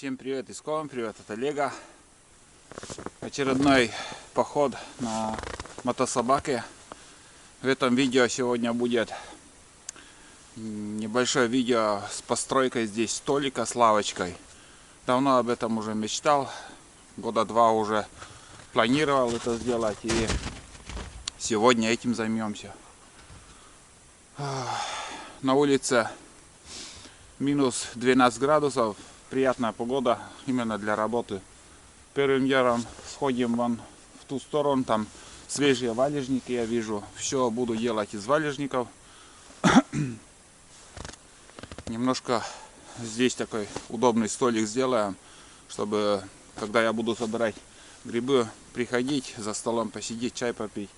Всем привет из Коми, привет от Олега. Очередной поход на мотособаке. В этом видео сегодня будет небольшое видео с постройкой здесь столика с лавочкой. Давно об этом уже мечтал, года два уже планировал это сделать, и сегодня этим займемся. На улице минус 12 градусов. Приятная погода именно для работы. Первым делом сходим вон в ту сторону, там свежие валежники я вижу. Все буду делать из валежников. Немножко здесь такой удобный столик сделаем, чтобы когда я буду собирать грибы, приходить за столом, посидеть, чай попить.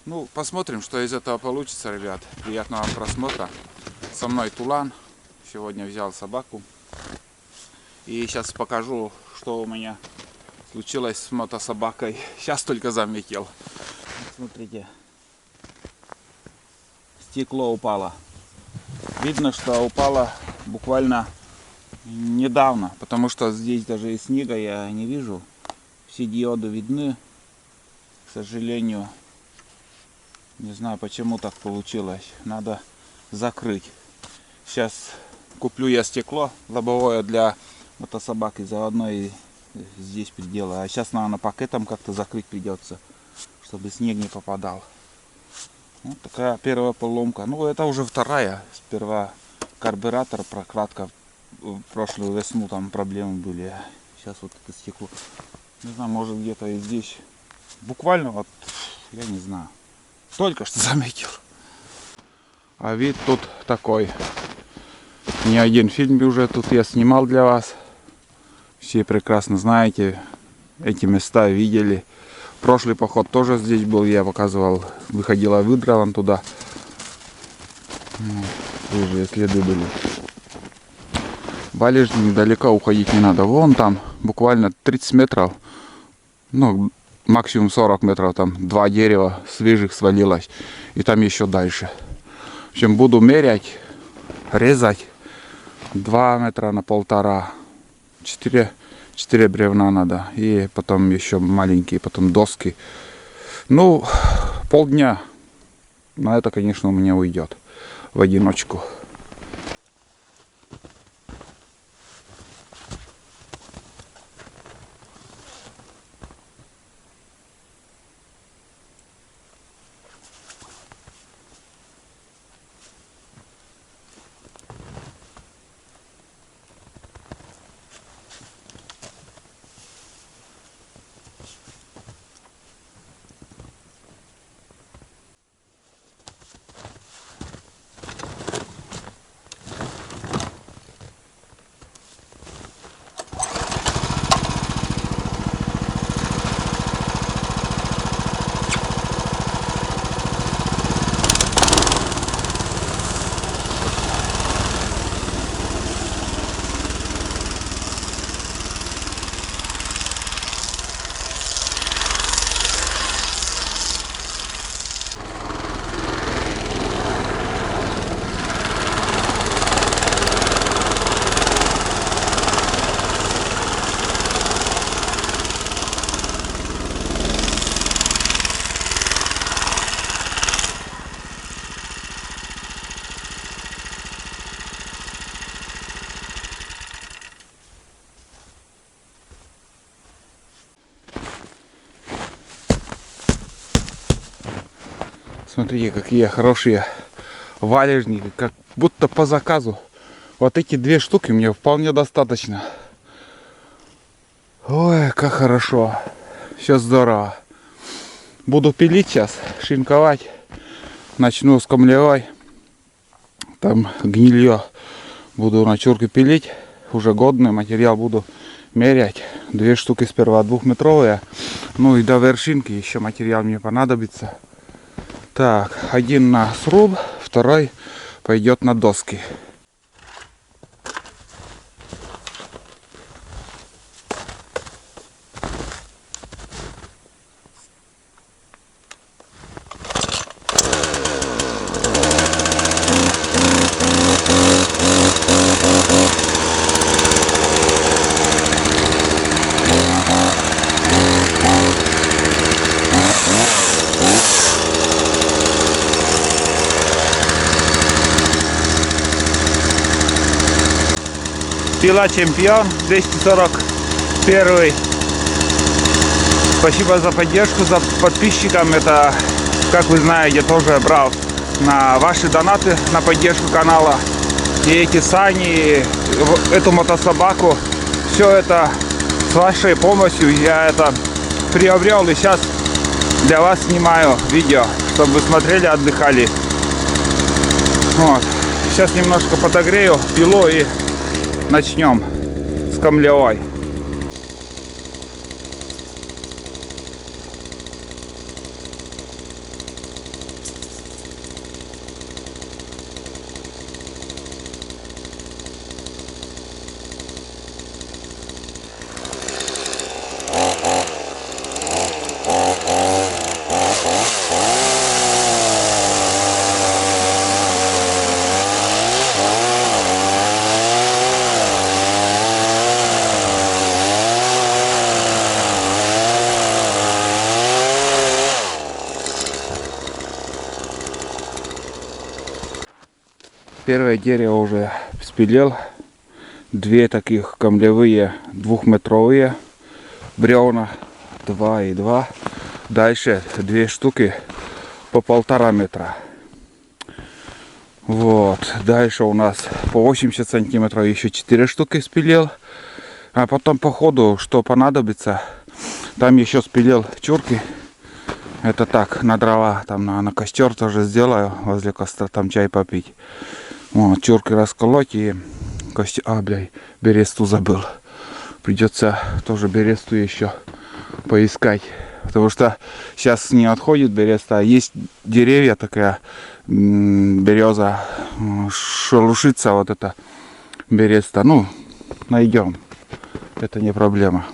Ну, посмотрим, что из этого получится, ребят. Приятного вам просмотра. Со мной Тулан. Сегодня взял собаку. И сейчас покажу, что у меня случилось с мотособакой. Сейчас только заметил. Смотрите. Стекло упало. Видно, что упало буквально недавно. Потому что здесь даже и снега я не вижу. Все диоды видны. К сожалению. Не знаю, почему так получилось. Надо закрыть. Сейчас куплю я стекло лобовое для мотособаки, заодно и здесь приделаю. А сейчас, наверное, пакетом как-то закрыть придется, чтобы снег не попадал. Вот такая первая поломка. Ну, это уже вторая. Сперва карбюратор, прокладка. В прошлую весну там проблемы были. Сейчас вот это стекло. Не знаю, может где-то и здесь. Буквально вот, я не знаю. Только что заметил. А вид тут такой. Не один фильм уже тут я снимал для вас. Все прекрасно знаете, эти места видели. Прошлый поход тоже здесь был, я показывал, выходила выдра вон туда. Уже следы были. Валежник далеко уходить не надо. Вон там буквально 30 метров, ну максимум 40 метров, там два дерева свежих свалилось. И там еще дальше. В общем, буду мерять, резать. 2 метра на 1,5. 4 бревна надо. И потом еще маленькие, потом доски. Ну, полдня на это, конечно, у меня уйдет в одиночку. Смотрите, какие хорошие валежники, как будто по заказу. Вот эти 2 штуки мне вполне достаточно. Ой, как хорошо. Все здорово. Буду пилить сейчас, шинковать. Начну с камлевой. Там гнилье буду на чурке пилить. Уже годный материал буду мерять. 2 штуки сперва 2-метровые. Ну и до вершинки еще материал мне понадобится. Так, один на сруб, второй пойдет на доски. Пила Чемпион 241. Спасибо за поддержку, за подписчикам. Это, как вы знаете, тоже брал на ваши донаты на поддержку канала. И эти сани, эту мотособаку, все это с вашей помощью я это приобрел. И сейчас для вас снимаю видео, чтобы вы смотрели, отдыхали. Вот. Сейчас немножко подогрею пилу и начнем с камлевой. Первое дерево уже спилил. Две таких камлевые двухметровые бревна, 2 и 2. Дальше две штуки по 1,5 метра. Вот. Дальше у нас по 80 сантиметров еще 4 штуки спилил. А потом по ходу, что понадобится, там еще спилил чурки. Это так, на дрова, там на костер тоже сделаю, возле костра там чай попить. Вот, чурки расколоть и костер... бересту забыл. Придется тоже бересту еще поискать. Потому что сейчас не отходит береста. Есть деревья такая, береза, шелушится вот эта береста. Ну, найдем. Это не проблема.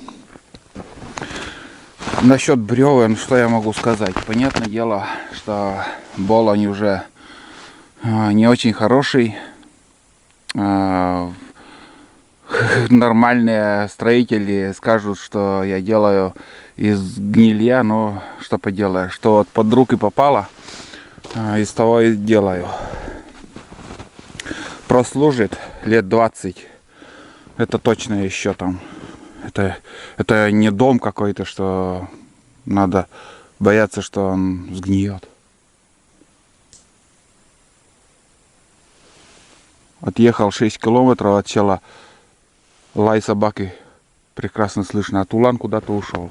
Насчет бревен, что я могу сказать? Понятное дело, что болонь уже не очень хороший. Нормальные строители скажут, что я делаю из гнилья, но что поделаешь, что вот под руки попало, из того и делаю. Прослужит лет 20. Это точно еще там. Это не дом какой-то, что надо бояться, что он сгниет. Отъехал 6 километров от села. Лай собаки прекрасно слышно. А Тулан куда-то ушел.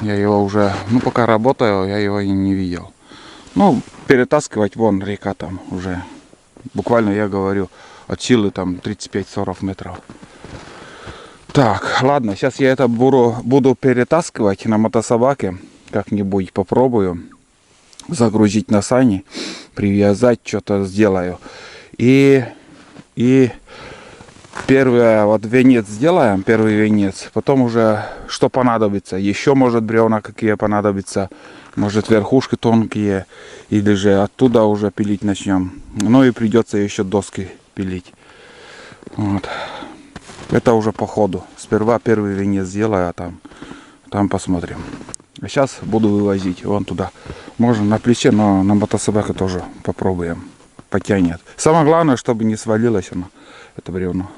Я его уже, пока работаю, я его и не видел. Ну, перетаскивать вон река там уже. Буквально, я говорю, от силы там 35-40 метров. Так, ладно, сейчас я это буду перетаскивать на мотособаке. Как-нибудь попробую загрузить на сани, привязать, что-то сделаю. И первый вот венец сделаем, первый венец. Потом уже что понадобится. Еще может бревна какие понадобятся. Может верхушки тонкие. Или же оттуда уже пилить начнем. Ну и придется еще доски пилить. Вот. Это уже по ходу. Сперва первый венец сделаю, а там посмотрим. А сейчас буду вывозить вон туда. Можно на плече, но на мотособаке тоже попробуем. Потянет. Самое главное, чтобы не свалилось оно, это бревно.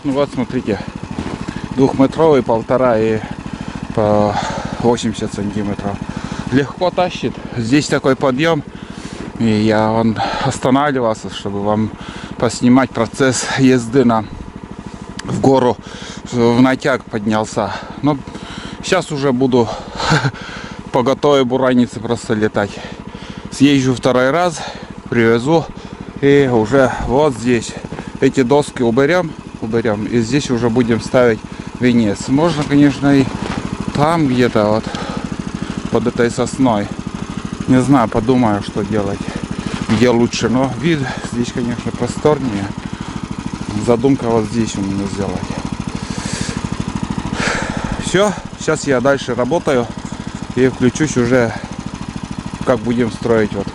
Ну вот, смотрите, двухметровый, 1,5 и по 80 сантиметров. Легко тащит. Здесь такой подъем. И я останавливался, чтобы вам поснимать процесс езды в гору. В натяг поднялся. Но сейчас уже буду по готовой буранице просто летать. Съезжу второй раз, привезу. И уже вот здесь эти доски уберем. И здесь уже будем ставить венец. Можно, конечно, и там где-то вот под этой сосной. Не знаю, подумаю, что делать. Где лучше. Но вид здесь, конечно, просторнее. Задумка вот здесь у меня сделать. Все. Сейчас я дальше работаю. И включусь уже, как будем строить вот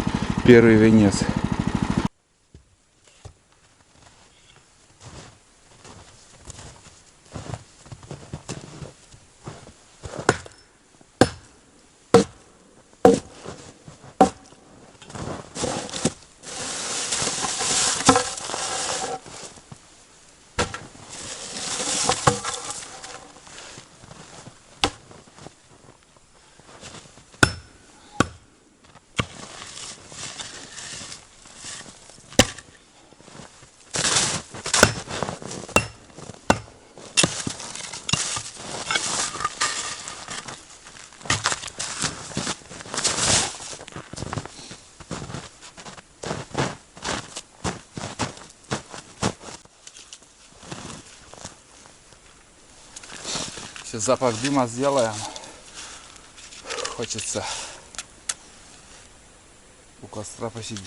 первый венец. Сейчас запах дыма сделаем. Хочется у костра посидеть.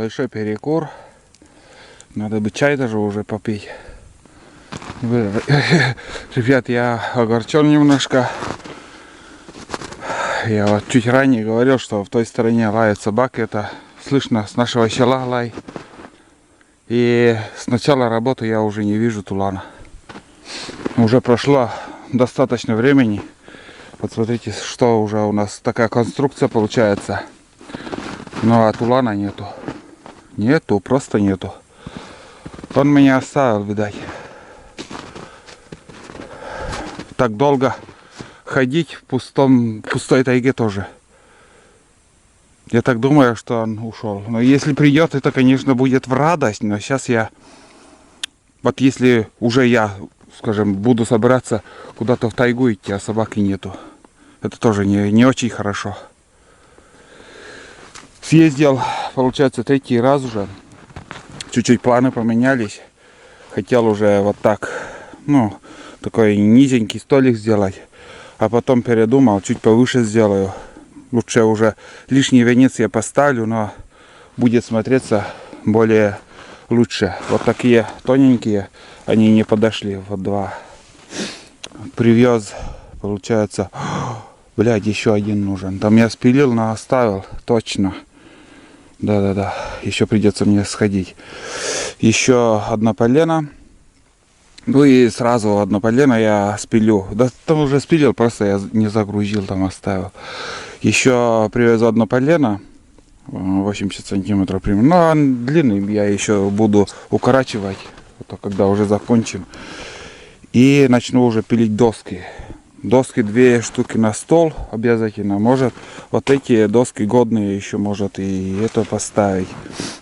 большой перекур. Надо бы чай даже уже попить. Ребят, я огорчен немножко. Я вот чуть ранее говорил, что в той стороне лают собаки. Это слышно с нашего села лай. И с начала работы я уже не вижу тулана. Уже прошло достаточно времени. Вот смотрите, что уже у нас такая конструкция получается. Но а тулана нету. Нету, просто нету. Он меня оставил, видать. Так долго ходить в пустой тайге тоже. Я так думаю, что он ушел. Но если придет, это, конечно, будет в радость. Но сейчас я... Вот если уже я, скажем, буду собираться куда-то в тайгу идти, а собаки нету. Это тоже не очень хорошо. Съездил, получается, 3-й раз уже. Чуть-чуть планы поменялись. Хотел уже вот так, ну, такой низенький столик сделать. А потом передумал, чуть повыше сделаю. Лучше уже лишний венец я поставлю, но будет смотреться более лучше. Вот такие тоненькие, они не подошли. Вот 2. Привез, получается, блядь, еще один нужен. Там я спилил, но оставил, точно. Да, еще придется мне сходить. Еще одно полено. Ну и сразу одно полено я спилю. Да там уже спилил, просто я не загрузил, там оставил. Еще привезу одно полено. 80 сантиметров примерно. Но он длинный, я еще буду укорачивать. Когда уже закончим. И начну уже пилить доски. Доски 2 штуки на стол обязательно. Может вот эти доски годные еще может и это поставить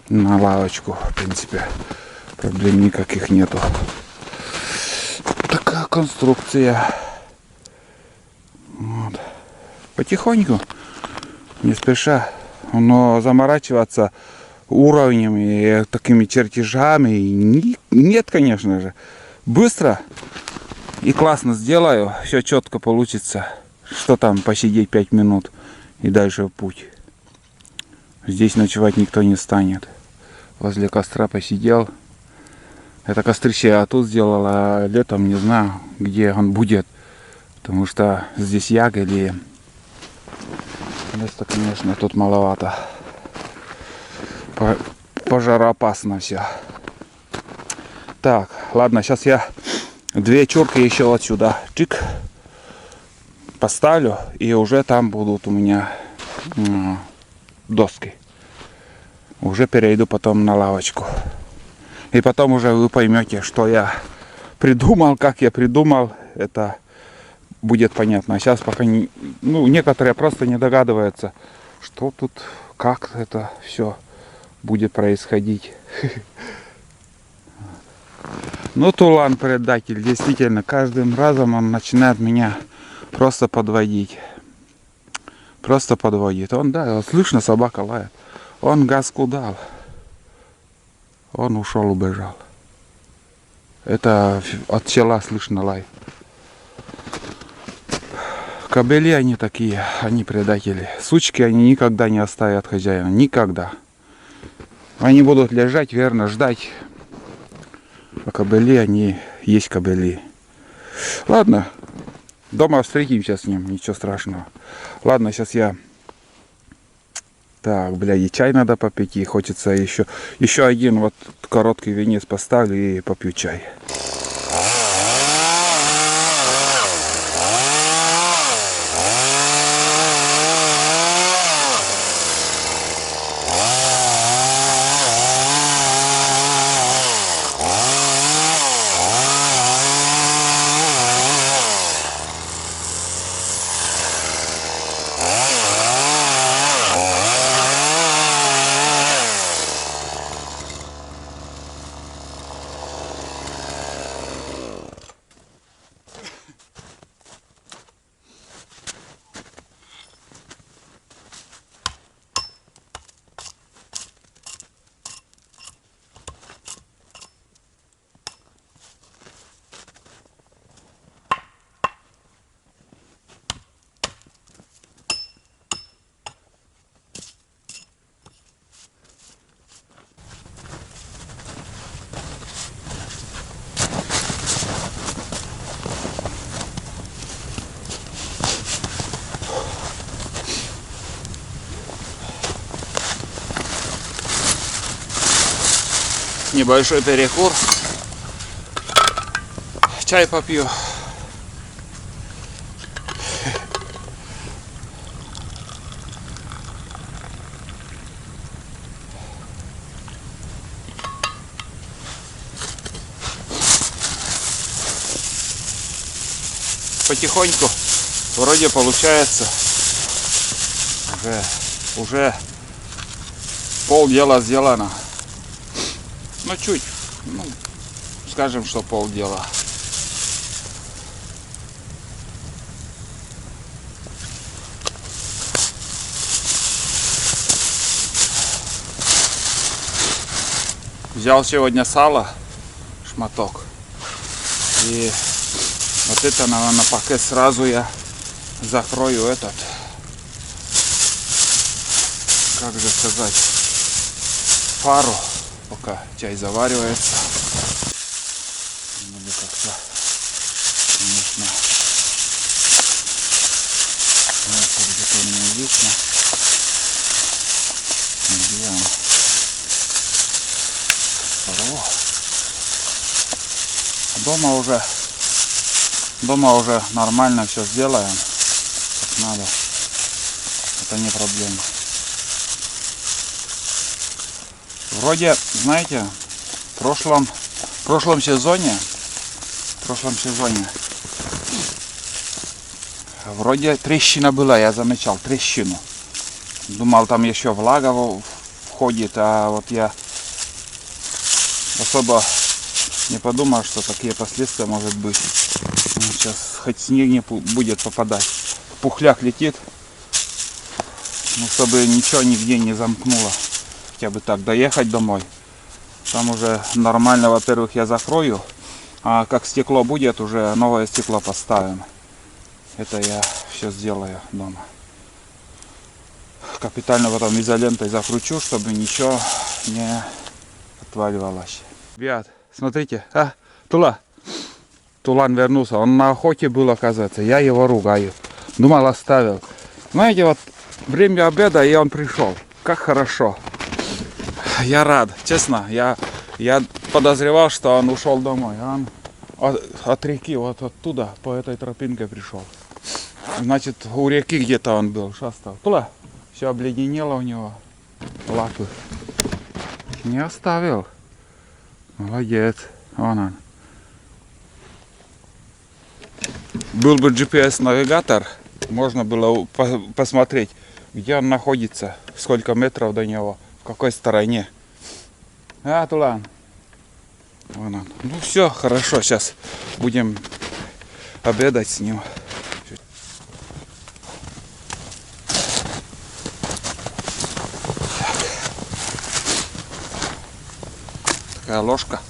на лавочку. В принципе, проблем никаких нету. Такая конструкция. Вот. Потихоньку, не спеша. Но заморачиваться уровнями, такими чертежами нет, конечно же. Быстро и классно сделаю, все четко получится. Что там, посидеть 5 минут и дальше в путь. Здесь ночевать никто не станет. Возле костра посидел. Это кострище я тут сделал, а летом не знаю, где он будет. Потому что здесь ягоды. Места, конечно, тут маловато. Пожароопасно все. Так, ладно, сейчас я 2 чурки еще вот сюда чик поставлю, и уже там будут у меня доски. Уже перейду потом на лавочку. И потом уже вы поймете, что я придумал, как я придумал. Это будет понятно. А сейчас пока не, ну, некоторые просто не догадываются, что тут, как это все будет происходить. Ну, тулан предатель, действительно, каждым разом он начинает меня просто подводить. Просто подводит. Он, да, вот слышно, собака лает. Он газку дал. Он ушел, убежал. Это от села слышно лай. Кобели они такие, они предатели. Сучки они никогда не оставят хозяина. Никогда. Они будут лежать, верно, ждать. А кобели, они есть кобели. Ладно. Дома встретимся с ним. Ничего страшного. Ладно, сейчас я... Так, блядь, и чай надо попить. И хочется еще один вот короткий венец поставлю и попью чай. небольшой перекур. Чай попью. Потихоньку вроде получается. Уже полдела сделано. Ну чуть, ну, скажем, что полдела. Взял сегодня сало, шматок. И вот это, наверное, пока сразу я закрою этот, как же сказать, пару, пока чай заваривается. Надо как-то, конечно, это где-то у меня видно. Где он? Дома уже нормально все сделаем, как надо. Это не проблема. Вроде, знаете, в прошлом сезоне вроде трещина была, я замечал трещину. Думал, там еще влага входит, а вот я особо не подумал, что такие последствия может быть. Сейчас хоть снег не будет попадать. Пухляк летит. Ну, чтобы ничего нигде не замкнуло. Хотя бы так доехать домой. Там уже нормально, во-первых, я закрою. А как стекло будет, уже новое стекло поставим. Это я все сделаю дома. Капитально потом изолентой закручу, чтобы ничего не отваливалось. Ребят, смотрите, Тулан вернулся, он на охоте был, оказывается, я его ругаю. Думал, оставил. Знаете, вот время обеда, и он пришел. Как хорошо. Я рад, честно, я подозревал, что он ушел домой. Он от реки, вот оттуда, по этой тропинке пришел. Значит, у реки где-то он был, шастал. Тула, все обледенело у него, лапы. Не оставил. Молодец, вон он. Был бы GPS-навигатор, можно было посмотреть, где он находится, сколько метров до него, в какой стороне. Тулан. Вон он. Ну все, хорошо, сейчас будем обедать с ним. Такая ложка.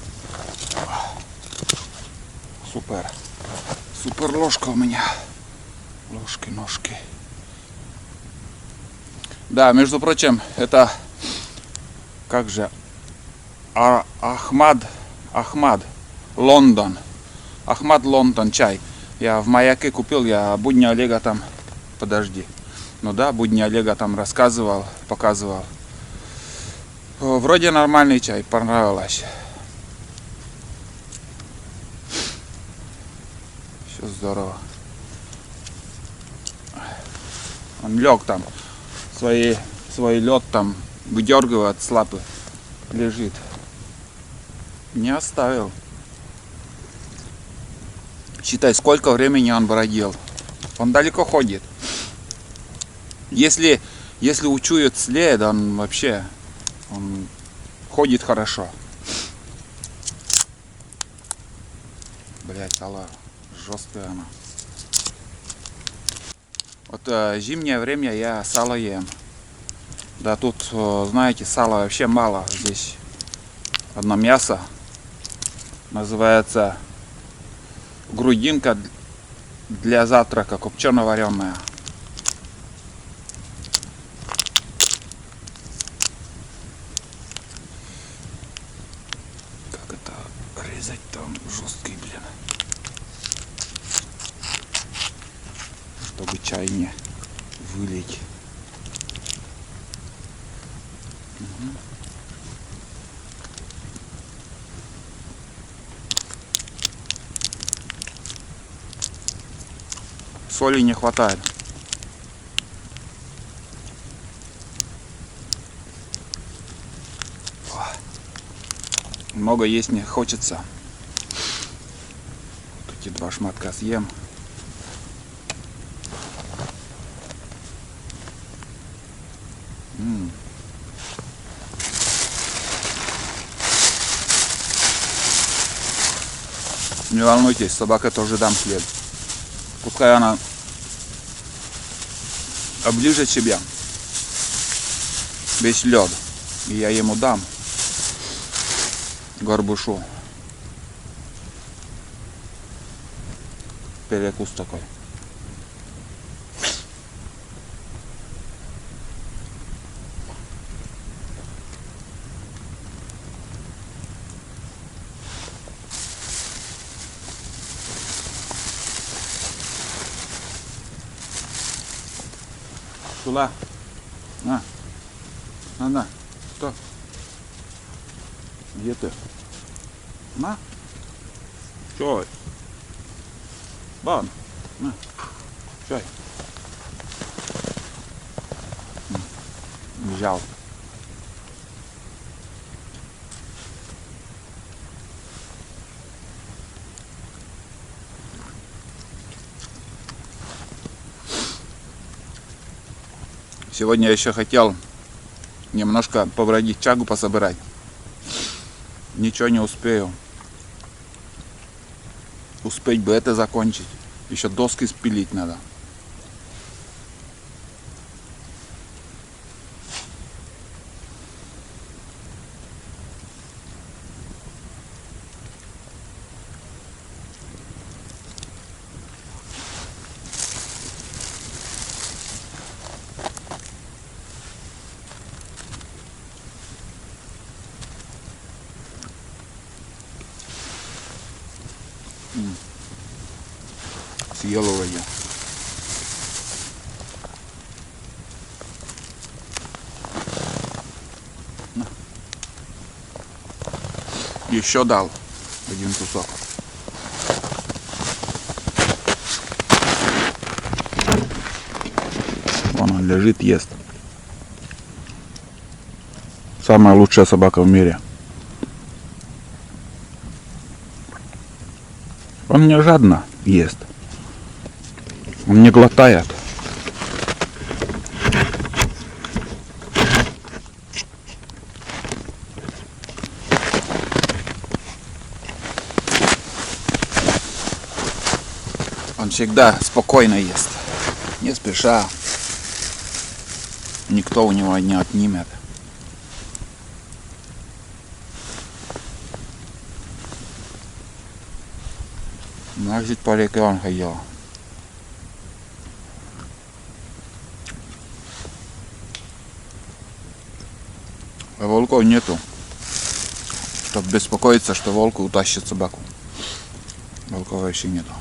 Супер ложка у меня. Ложки-ножки. Да, между прочим, это как же Ахмад Лондон. Ахмад Лондон чай. Я в Маяке купил, я Будни Олега там. Подожди. Ну да, Будни Олега там рассказывал, показывал. Вроде нормальный чай, понравилось. Все здорово. Он лег там, свой лед там выдергивает с лапы, лежит. Не оставил. Считай, сколько времени он бродил. Он далеко ходит. Если учует след, он вообще ходит хорошо. Блять, сало жесткая она. Вот зимнее время я сало ем. Да тут, знаете, сала вообще мало. Здесь одно мясо. Называется грудинка для завтрака, копчено-вареная. Как это резать там жесткий, блин. Чтобы чай не вылить. соли не хватает. Много есть не хочется. Вот эти 2 шматка съем. Не волнуйтесь, собака тоже дам хлеб. Пускай она оближет себя весь лед, и я ему дам горбушу. Перекус такой. Шула. На. Что? Где ты? На. Чай. Бан. На. Чай. Взял. Сегодня я еще хотел немножко побродить, чагу пособирать. Ничего не успею. Успеть бы это закончить. Еще доски спилить надо. Съел его я. Еще дал 1 кусок. Вон он лежит, ест. Самая лучшая собака в мире. Он не жадно ест. Он не глотает. Он всегда спокойно ест. Не спеша. Никто у него не отнимет. Значит, по реке он ходил. А волков нету, чтобы беспокоиться, что волк утащит собаку. Волков вообще нету.